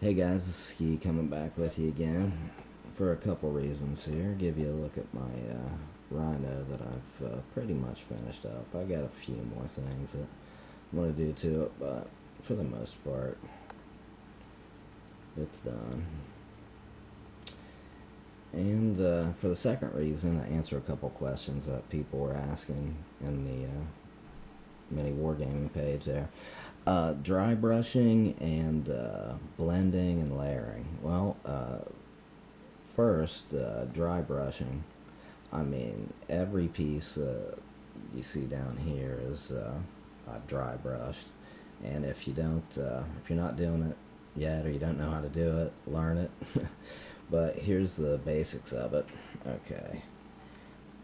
Hey guys, this is Ski coming back with you again for a couple reasons here. Give you a look at my rhino that I've pretty much finished up. I got a few more things that I want to do to it, but for the most part, it's done. And for the second reason, I answer a couple questions that people were asking in the mini wargaming page there. Dry brushing and blending and layering. Well, first, dry brushing. I mean, every piece you see down here is I've dry brushed. And if you don't, if you're not doing it yet or you don't know how to do it, learn it. But here's the basics of it. Okay.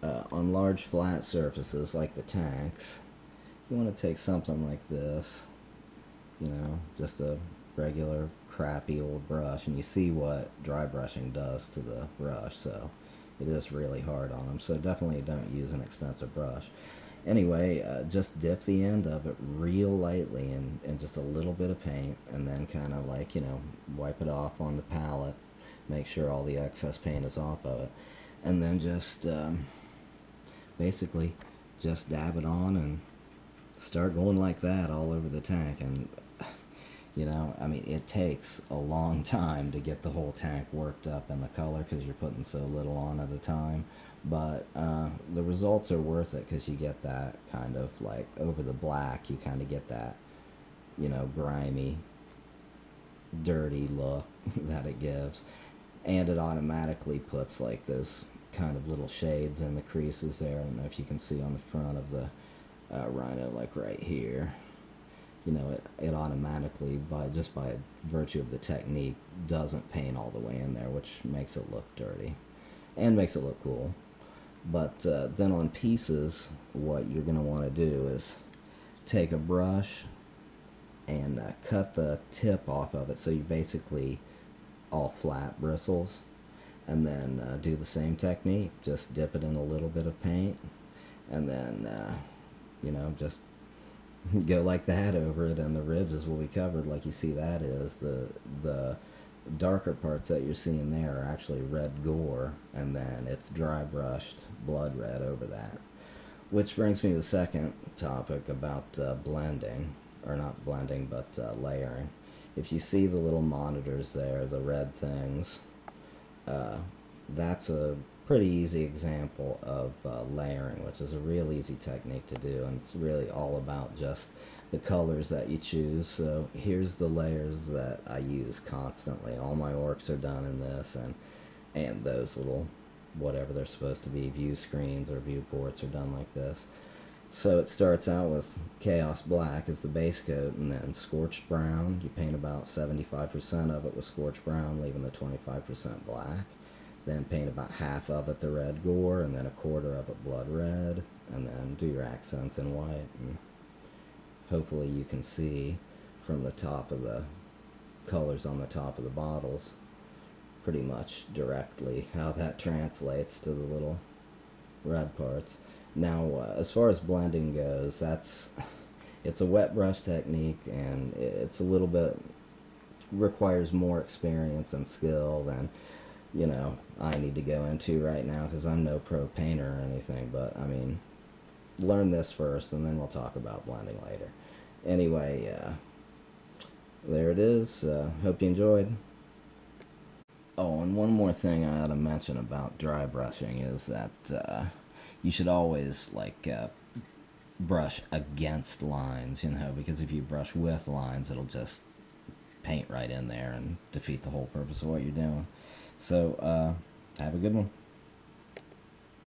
On large flat surfaces like the tanks, you want to take something like this, just a regular crappy old brush, and you see what dry brushing does to the brush, so it is really hard on them, so definitely don't use an expensive brush. Anyway, just dip the end of it real lightly in just a little bit of paint, and then kind of like, wipe it off on the palette, make sure all the excess paint is off of it, and then just basically just dab it on and start going like that all over the tank. And I mean, it takes a long time to get the whole tank worked up in the color because you're putting so little on at a time, but the results are worth it because you get that kind of like over the black, you kind of get that grimy, dirty look that it gives, and it automatically puts like those kind of little shades in the creases there. I don't know if you can see on the front of the rhino, like right here. It automatically, by virtue of the technique, doesn't paint all the way in there, which makes it look dirty and makes it look cool. But then on pieces, what you're going to want to do is take a brush and cut the tip off of it, so you basically all flat bristles, and then do the same technique. Just dip it in a little bit of paint, and then just go like that over it, and the ridges will be covered like you see that is. The darker parts that you're seeing there are actually red gore, and then it's dry brushed blood red over that. Which brings me to the second topic about blending, or not blending, but layering. If you see the little monitors there, the red things, that's a pretty easy example of layering, which is a real easy technique to do, and it's really all about just the colors that you choose. So here's the layers that I use constantly. All my orcs are done in this, and those little whatever they're supposed to be, view screens or viewports, are done like this. So it starts out with Chaos Black as the base coat, and then Scorched Brown. You paint about 75% of it with Scorched Brown, leaving the 25% black. Then paint about half of it the red gore, and then a quarter of it blood red, and then do your accents in white. And hopefully you can see from the top of the colors on the top of the bottles pretty much directly how that translates to the little red parts. Now, as far as blending goes, it's a wet brush technique, and it's a little bit requires more experience and skill than I need to go into right now, because I'm no pro painter or anything. But I mean, learn this first, and then we'll talk about blending later. Anyway, there it is. Hope you enjoyed. Oh, and one more thing I ought to mention about dry brushing is that you should always brush against lines, because if you brush with lines, it'll just paint right in there and defeat the whole purpose of what you're doing. So have a good one.